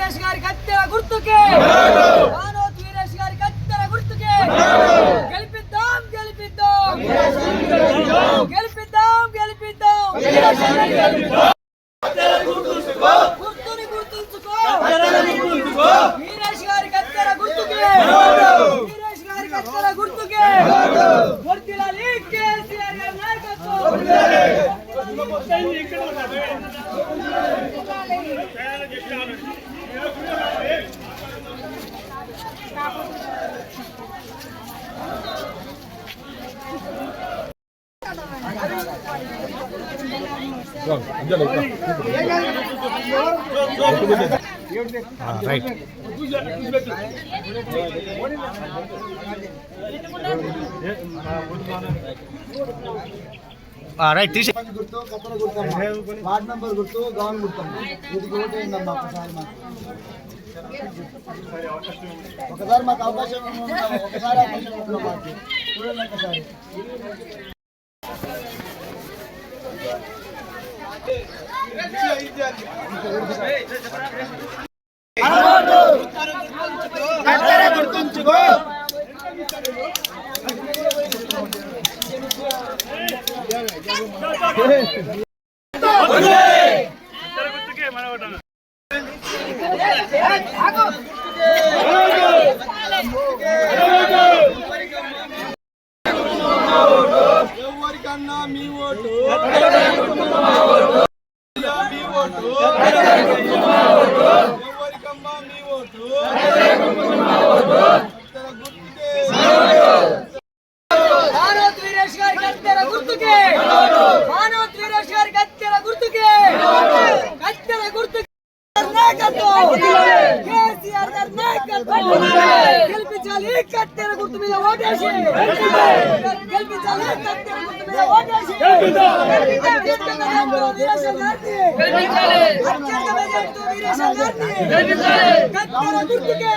వీరేష్ గారి కత్తెర గుర్తుకే మానోత్ వీరేష్ గారి కత్తెర గుర్తుకే గెలిపిద్దాం గెలిపిద్దాం గెలిపిద్దాం గెలిపిద్దాం గుర్తుని గుర్తుంచుకో వీరేష్ గారి కత్తెర గుర్తుకే వీరేష్ గారి కత్తెర గుర్తుకే వర్ధిల్లాలి కేసీఆర్ గారి నాయకత్వం రైట్ రైట్ తీసి గుర్తు కప్పల గుర్తమ్మ వార్డ్ మెంబర్ గుర్తు గౌన్ గుర్తమ్మ వీటికి ఓటేయందమ్మా ఒకసారి మాకు అవకాశం ఒకసారి అవకాశం మాకు చూడండి ఒకసారి గుర్తుంచుకో ఎవరికన్నా మీ ఓటు మీ ఓటు ఎవరికమ్మా మీ ఓటు మానోత్ వీరేష్ గారి కత్తెర గుర్తుకే మానోత్ వీరేష్ గారి కత్తెర గుర్తుకే కత్తెర గుర్తుకే నాయకత్వం కేసీఆర్ గారి నాయకత్వం గెలిపించాలి కత్తెర గుర్తు మీద ఓటేసి గెలిపించాలి కత్తెర గుర్తు మీద ఓటేసి కత్తెర గుర్తుకే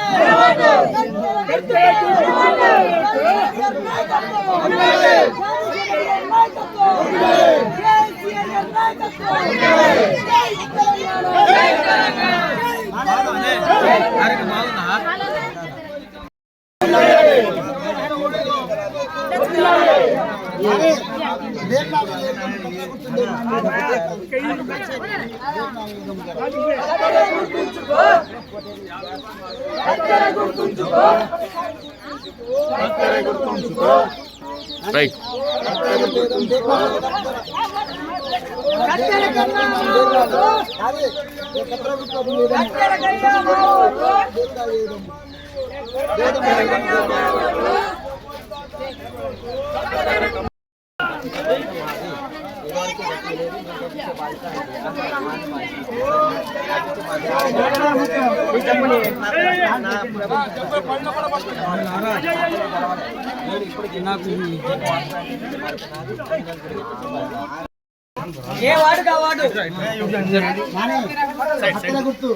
రైట్ ఏ వాడు కావాడు గుర్తు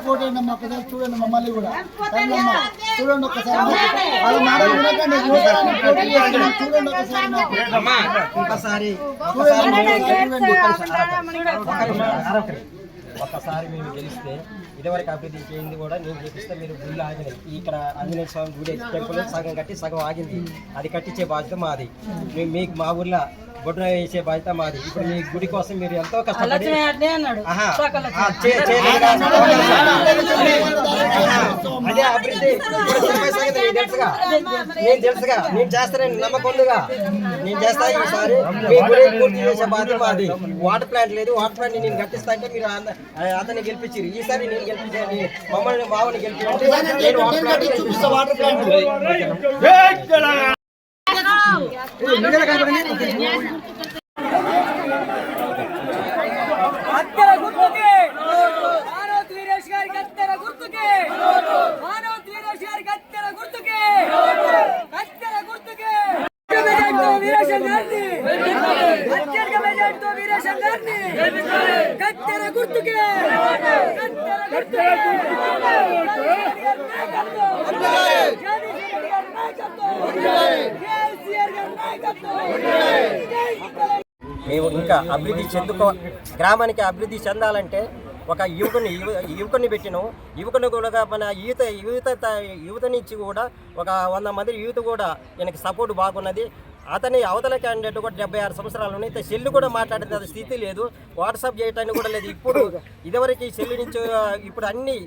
ఫోటో అమ్మా ఒకసారి చూడండి మమ్మల్ని కూడా చూడండి ఒకసారి చూడండి ఒకసారి ఒక్కసారి మేము గెలిస్తే ఇదివరకు అభివృద్ధి చేయింది కూడా నేను చేపిస్తే మీరు గుళ్ళు ఆగినాయి. ఇక్కడ ఆంజనేయ స్వామి గుడి టెంపుల్ సగం కట్టి సగం ఆగింది. అది కట్టించే బాధ్యత మాది. మీకు మా ఊర్లో బొడ్డు వేసే బాధ్యత మాది. ఇప్పుడు మీ గుడి కోసం మీరు ఎంతో కష్టపడి అదే అభివృద్ధి తెలుసుగా నేను చేస్తానని నమ్మకం ఉందిగా. నేను చేస్తా ఈసారి మీ గుడి పూర్తి చేసే బాధ్యత మాది. వాటర్ ప్లాంట్ లేదు, వాటర్ ప్లాంట్ నేను కట్టిస్తా అంటే మీరు అతన్ని గెలిపించారు. ఈసారి నేను గెలిపించాను, మమ్మల్ని మామని గెలిపించాను. నేను వాటర్ ప్లాంట్ కత్తెర గుర్తుకే మానోత్ వీరేష్ గారి కత్తెర గుర్తుకే మానోత్ వీరేష్ గారి కత్తెర గుర్తుకే కత్తెర గుర్తుకే వీరేష్ గారిని అత్యధిక మెజార్టీతో వీరేష్ గారిని కత్తెర గుర్తుకే కత్తెర గుర్తుకే మేము ఇంకా అభివృద్ధి గ్రామానికి అభివృద్ధి చెందాలంటే ఒక యువకుని పెట్టినాం. యువకుని కూడా మన యువతనిచ్చి కూడా ఒక 100 మంది యూత్ కూడా ఈయనకి సపోర్ట్ బాగున్నది. అతని అవతల క్యాండిడేట్ కూడా 76 సంవత్సరాలు ఉన్నాయి. సెల్లు కూడా మాట్లాడే స్థితి లేదు, వాట్సాప్ చేయటానికి కూడా లేదు. ఇప్పుడు ఇదివరకు సెల్లు నుంచి ఇప్పుడు అన్ని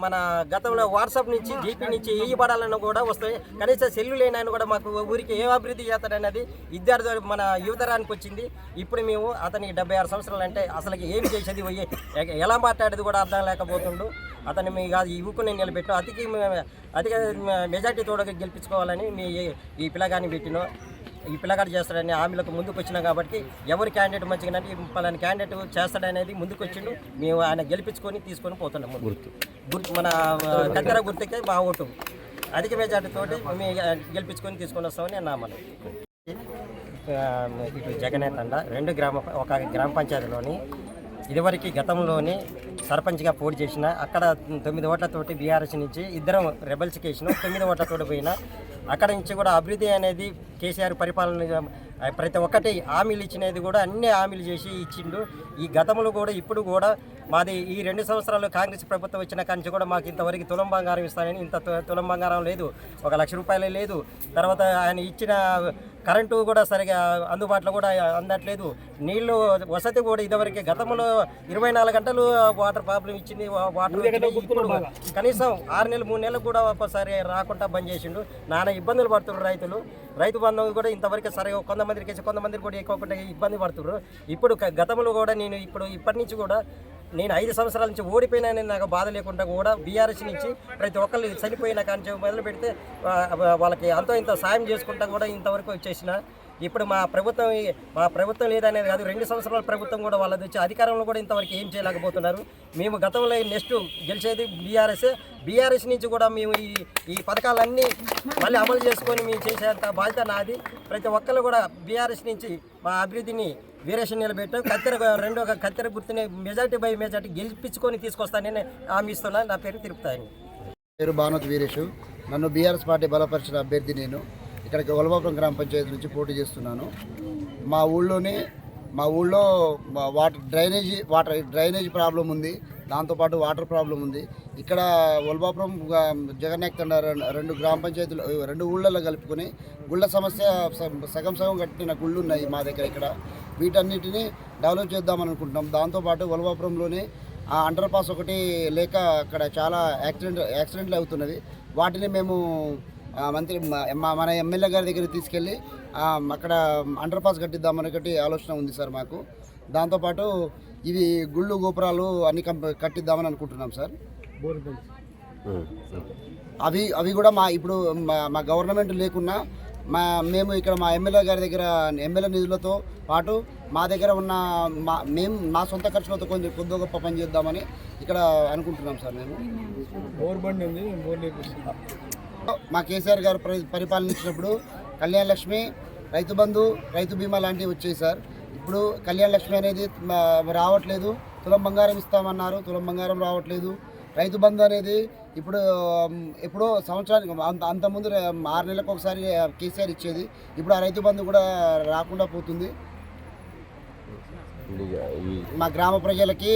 మన గతంలో వాట్సాప్ నుంచి జీపీ నుంచి పడాలన్నా కూడా వస్తాయి. కనీసం సెల్లు లేని కూడా మాకు ఊరికి ఏం అభివృద్ధి చేస్తాడనేది విద్యార్థులు మన యువతరానికి వచ్చింది. ఇప్పుడు మేము అతనికి 76 సంవత్సరాలు అంటే అసలు ఏం చేసేది ఎలా మాట్లాడేది కూడా అర్థం లేకపోతుండు. అతన్ని మీ కాదు యువకుని నిలబెట్టినాం. అధిక మెజార్టీ తోడ గెలిపించుకోవాలని ఈ పిల్లగాని పెట్టినాం. ఈ పిల్లగాడు చేస్తాడని హామీలకు ముందుకు వచ్చినాం కాబట్టి ఎవరి క్యాండిడేట్ మంచిగా పలాని క్యాండిడేట్ చేస్తాడనేది ముందుకు వచ్చిండు. మేము ఆయన గెలిపించుకొని తీసుకొని పోతున్నాము. గుర్తు మన కత్తెర గుర్తుకే మా ఓటు అధిక మెజార్టీ తోటి మేము గెలిపించుకొని తీసుకొని వస్తామని అన్నామని. ఇటు జగనే తండ ఒక గ్రామ పంచాయతీలోని ఇదివరకు గతంలోని సర్పంచ్గా పోటీ చేసిన అక్కడ 9 ఓట్లతోటి బీఆర్ఎస్ నుంచి ఇద్దరం రెబల్స్కి వేసినాం. 9 ఓట్లతోటి పోయినా అక్కడ నుంచి కూడా అభివృద్ధి అనేది కేసీఆర్ పరిపాలన ప్రతి ఒక్కటి హామీలు ఇచ్చినది కూడా అన్ని హామీలు చేసి ఇచ్చిండు. ఈ గతంలో కూడా ఇప్పుడు కూడా మాది ఈ 2 సంవత్సరాలు కాంగ్రెస్ ప్రభుత్వం వచ్చిన కాంచి కూడా మాకు ఇంతవరకు తులం బంగారం ఇస్తానని ఇంత తులం బంగారం లేదు, 1 లక్ష రూపాయలే లేదు. తర్వాత ఆయన ఇచ్చిన కరెంటు కూడా సరిగా అందుబాటులో కూడా అందట్లేదు. నీళ్లు వసతి కూడా ఇదివరకు గతంలో 24 గంటలు వాటర్ ప్రాబ్లం ఇచ్చింది. వాటర్ ఇప్పుడు కనీసం 6 నెలలు 3 నెలలు కూడా ఒకసారి రాకుండా బంద్ చేసిండు. నానా ఇబ్బందులు పడుతున్నారు రైతు బంధువులు కూడా ఇంతవరకు సరిగా కొంతమందికి కూడా ఎక్కువ ఇబ్బంది పడుతున్నారు. ఇప్పుడు గతంలో కూడా నేను ఇప్పటి నుంచి కూడా నేను 5 సంవత్సరాల నుంచి ఓడిపోయినానని నాకు బాధ లేకుండా కూడా బీఆర్ఎస్ నుంచి ప్రతి ఒక్కళ్ళు చనిపోయిన కానీ మొదలు పెడితే వాళ్ళకి అంతో ఇంత సాయం చేసుకుంటా కూడా ఇంతవరకు వచ్చేసిన. ఇప్పుడు మా ప్రభుత్వం లేదనేది కాదు, 2 సంవత్సరాల ప్రభుత్వం కూడా వాళ్ళది వచ్చి అధికారంలో కూడా ఇంతవరకు ఏం చేయలేకపోతున్నారు. మేము గతంలో నెక్స్ట్ గెలిచేది బీఆర్ఎస్ నుంచి కూడా మేము ఈ పథకాలన్నీ మళ్ళీ అమలు చేసుకొని మేము చేసేంత బాధ్యత నాది. ప్రతి ఒక్కళ్ళు కూడా బీఆర్ఎస్ నుంచి మా అభివృద్ధిని వీరేషన్ నిలబెట్టాం. కత్తెర గుర్తుని మెజార్టీ గెలిపించుకొని తీసుకొస్తానని హామీ ఇస్తున్నా. నా పేరు తిరుపతి. పేరు భానోత్ వీరేషు. నన్ను బీఆర్ఎస్ పార్టీ బలపరిచిన అభ్యర్థి. నేను ఇక్కడికి వలభాపురం గ్రామ పంచాయతీ నుంచి పోటీ చేస్తున్నాను. మా ఊళ్ళో డ్రైనేజీ ప్రాబ్లం ఉంది, దాంతోపాటు వాటర్ ప్రాబ్లం ఉంది. ఇక్కడ వలభాపురం జగన్నాయక్ తండ 2 గ్రామ పంచాయతీలు 2 ఊళ్ళల్లో కలుపుకొని గుళ్ళ సమస్య సగం కట్టిన గుళ్ళు ఉన్నాయి మా దగ్గర. ఇక్కడ వీటన్నిటిని డెవలప్ చేద్దామని అనుకుంటున్నాం. దాంతోపాటు వలభాపురంలోనే అండర్ పాస్ ఒకటి లేక అక్కడ చాలా యాక్సిడెంట్లు అవుతున్నవి. వాటిని మేము మన ఎమ్మెల్యే గారి దగ్గర తీసుకెళ్ళి అక్కడ అండర్ పాస్ కట్టిద్దామని ఆలోచన ఉంది సార్ మాకు. దాంతోపాటు ఇవి గుళ్ళు గోపురాలు అన్ని కట్టిద్దామని అనుకుంటున్నాం సార్. అవి కూడా ఇప్పుడు మా గవర్నమెంట్ లేకున్నా మేము ఇక్కడ మా ఎమ్మెల్యే గారి దగ్గర ఎమ్మెల్యే నిధులతో పాటు మా దగ్గర ఉన్న మా సొంత ఖర్చులతో కొద్దిగా గొప్ప పని చేద్దామని ఇక్కడ అనుకుంటున్నాం సార్. మేము మా కేసీఆర్ గారు పరిపాలనించినప్పుడు కళ్యాణ లక్ష్మి, రైతు బంధు, రైతు బీమా లాంటివి వచ్చాయి సార్. ఇప్పుడు కళ్యాణ లక్ష్మి అనేది రావట్లేదు. తులం బంగారం ఇస్తామన్నారు, తులం బంగారం రావట్లేదు. రైతు బంధు అనేది ఎప్పుడో సంవత్సరానికి అంతకుముందు 6 నెలలకు ఒకసారి కేసీఆర్ ఇచ్చేది. ఇప్పుడు ఆ రైతు బంధు కూడా రాకుండా పోతుంది. మా గ్రామ ప్రజలకి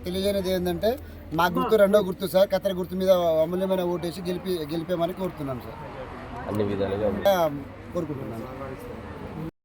తెలియనిది ఏంటంటే మా గుర్తు 2వ గుర్తు సార్. కత్తెర గుర్తు మీద అమూల్యమైన ఓటేసి గెలిపేమని కోరుతున్నాను సార్. అన్ని విధాలుగా కోరుకుంటున్నాను.